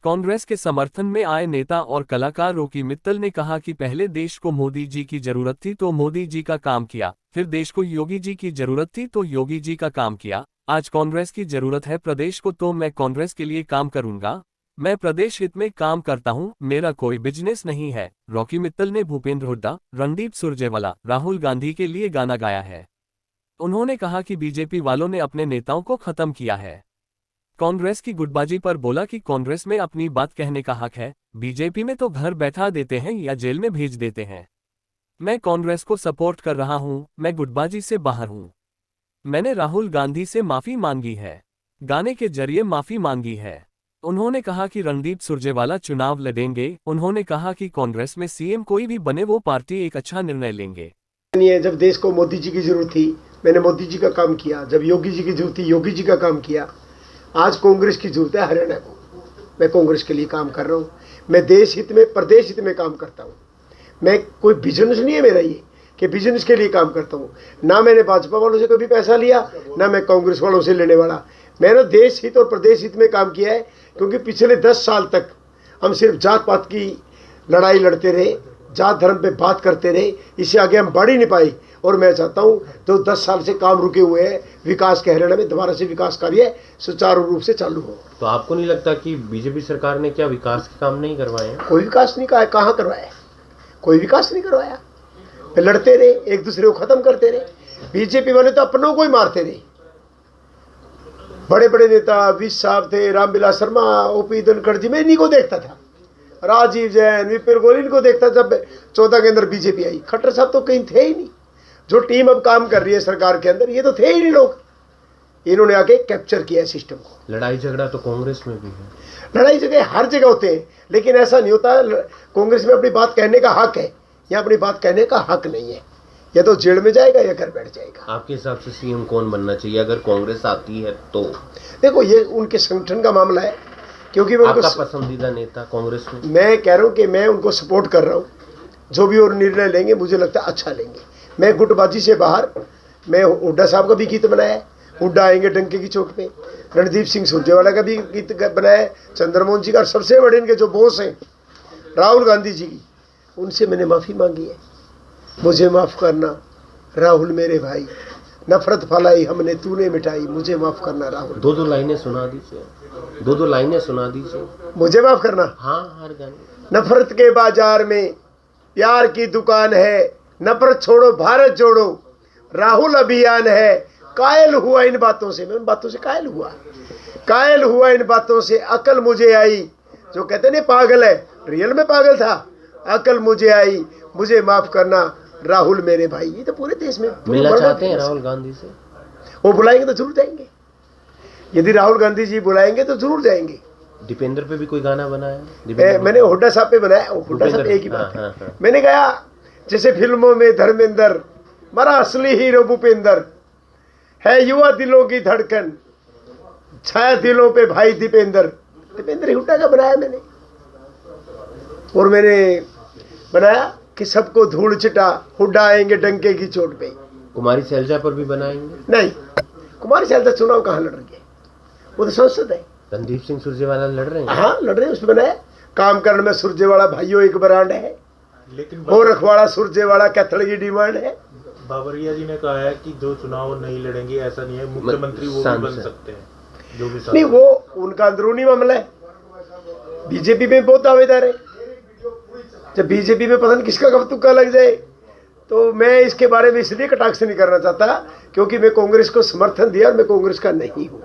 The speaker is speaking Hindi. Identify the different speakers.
Speaker 1: कांग्रेस के समर्थन में आए नेता और कलाकार रॉकी मित्तल ने कहा कि पहले देश को मोदी जी की जरूरत थी तो मोदी जी का काम किया, फिर देश को योगी जी की जरूरत थी तो योगी जी का काम किया, आज कांग्रेस की जरूरत है प्रदेश को तो मैं कांग्रेस के लिए काम करूंगा। मैं प्रदेश हित में काम करता हूं, मेरा कोई बिजनेस नहीं है। रॉकी मित्तल ने भूपेंद्र हुड्डा, रणदीप सुरजेवाला, राहुल गांधी के लिए गाना गाया है। उन्होंने कहा कि बीजेपी वालों ने अपने नेताओं को खत्म किया है। कांग्रेस की गुटबाजी पर बोला कि कांग्रेस में अपनी बात कहने का हक है, बीजेपी में तो घर बैठा देते हैं या जेल में भेज देते हैं। मैं कांग्रेस को सपोर्ट कर रहा हूं, मैं गुटबाजी से बाहर हूं। मैंने राहुल गांधी से माफी मांगी है, गाने के जरिए माफी मांगी है। उन्होंने कहा कि रणदीप सुरजेवाला चुनाव लड़ेंगे। उन्होंने कहा कि कांग्रेस में सीएम कोई भी बने वो पार्टी एक अच्छा निर्णय लेंगे।
Speaker 2: जब देश को मोदी जी की जरूरत थी मैंने मोदी जी का काम किया, जब योगी जी की जरूरत थी योगी जी का काम किया। आज कांग्रेस की जरूरत है हरियाणा को, मैं कांग्रेस के लिए काम कर रहा हूँ। मैं देश हित में प्रदेश हित में काम करता हूँ। मैं कोई बिजनेस नहीं है मेरा ये कि बिजनेस के लिए काम करता हूँ। ना मैंने भाजपा वालों से कभी पैसा लिया, ना मैं कांग्रेस वालों से लेने वाला। मैंने देश हित और प्रदेश हित में काम किया है, क्योंकि पिछले 10 साल तक हम सिर्फ जात पात की लड़ाई लड़ते रहे, जात धर्म पे बात करते रहे, इससे आगे हम बढ़ ही नहीं पाए। और मैं चाहता हूं तो 10 साल से काम रुके हुए हैं विकास के हरियाणा में दोबारा से विकास कार्य सुचारू रूप से चालू हो।
Speaker 3: तो आपको नहीं लगता कि बीजेपी सरकार ने क्या विकास के काम नहीं करवाए हैं?
Speaker 2: कोई विकास नहीं कहाँ करवाया, कोई विकास नहीं करवाया। लड़ते रहे, एक दूसरे को खत्म करते रहे। बीजेपी वाले तो अपनों को ही मारते रहे। बड़े बड़े नेता विश साहब थे, रामविलास शर्मा, ओपी धनखड़ जी, मैं इन्हीं को देखता था। राजीव जैन, विपिन गोयल, इनको देखता जब 14 के अंदर बीजेपी आई। खट्टर साहब तो कहीं थे ही नहीं। जो टीम अब काम कर रही है सरकार के अंदर, ये तो थे ही नहीं लोग। इन्होंने आके कैप्चर किया है सिस्टम को।
Speaker 3: लड़ाई झगड़ा तो कांग्रेस में भी है।
Speaker 2: लड़ाई झगड़े हर जगह होते हैं, लेकिन ऐसा नहीं होता। कांग्रेस में अपनी बात कहने का हक है, यहाँ अपनी बात कहने का हक नहीं है। या तो जेल में जाएगा या घर बैठ जाएगा।
Speaker 3: आपके हिसाब से सीएम कौन बनना चाहिए अगर कांग्रेस आती है तो?
Speaker 2: देखो, ये उनके संगठन का मामला है, क्योंकि मैं
Speaker 3: आपका पसंदीदा नेता कांग्रेस में?
Speaker 2: मैं कह रहा हूँ कि मैं उनको सपोर्ट कर रहा हूँ। जो भी और निर्णय लेंगे मुझे लगता है अच्छा लेंगे। मैं गुटबाजी से बाहर, मैं हुड्डा साहब का भी गीत बनाया है, हुड्डा आएंगे डंके की चोट पे। रणदीप सिंह सुरजेवाला का भी गीत बनाया है, चंद्रमोहन जी का। और सबसे बड़े इनके जो बॉस हैं राहुल गांधी जी की, उनसे मैंने माफ़ी मांगी है। मुझे माफ़ करना राहुल मेरे भाई, नफरत फैलाई हमने तूने मिटाई, मुझे माफ़ करना राहुल।
Speaker 3: दो लाइनें सुना दीजिए, दो लाइनें सुना दीजिए।
Speaker 2: मुझे माफ़ करना।
Speaker 3: हाँ, हर गाने।
Speaker 2: नफरत के बाजार में प्यार की दुकान है, नफरत छोड़ो भारत जोड़ो, राहुल अभियान है। कायल हुआ इन बातों से, मैं उन बातों से कायल हुआ इन बातों से। अकल मुझे आई, जो कहते नहीं पागल है, रियल में पागल था। अकल मुझे आई, मुझे माफ करना राहुल मेरे भाई। ये तो पूरे देश में
Speaker 3: मिलना चाहते हैं राहुल गांधी से।
Speaker 2: वो बुलाएंगे तो जरूर जाएंगे। यदि राहुल गांधी जी बुलाएंगे तो जरूर जाएंगे।
Speaker 3: दीपेंद्र पे भी कोई गाना बनाया?
Speaker 2: मैंने हुड्डा साहब पे बनाया। हुड्डा साहब एक ही बात है। मैंने कहा जैसे फिल्मों में धर्मेंद्र, मरा असली हीरो भूपेंद्र है, युवा दिलों की धड़कन, छाया दिलों पे भाई दीपेंद्र हुड्डा का बनाया मैंने। और मैंने बनाया कि सबको धूल चिटा, हुड्डा आएंगे डंके की चोट पे।
Speaker 3: कुमारी शैलजा पर भी बनाएंगे?
Speaker 2: नहीं, कुमारी शैलजा चुनाव कहाँ लड़ रही है, वो तो सांसद है।
Speaker 3: रणदीप सिंह सुरजेवाला लड़ रहे हैं?
Speaker 2: हाँ लड़ रहे हैं, उस पर बनाया। काम करने में सुरजेवाला भाइयों एक ब्रांड है,
Speaker 4: लेकिन
Speaker 2: और रखवाड़ा सुरजेवाला कैथल की डिमांड है।
Speaker 4: बाबरिया जी ने कहा है कि जो चुनाव नहीं लड़ेंगे, ऐसा नहीं है, मुख्यमंत्री वो भी बन सकते हैं, जो भी
Speaker 2: नहीं, वो उनका अंदरूनी मामला है। बीजेपी में बहुत दावेदार है। जब बीजेपी में पता नहीं किसका कब तुक्का लग जाए, तो मैं इसके बारे में इसलिए कटाक्ष नहीं करना चाहता, क्योंकि मैं कांग्रेस को समर्थन दिया और मैं कांग्रेस का नहीं हूँ।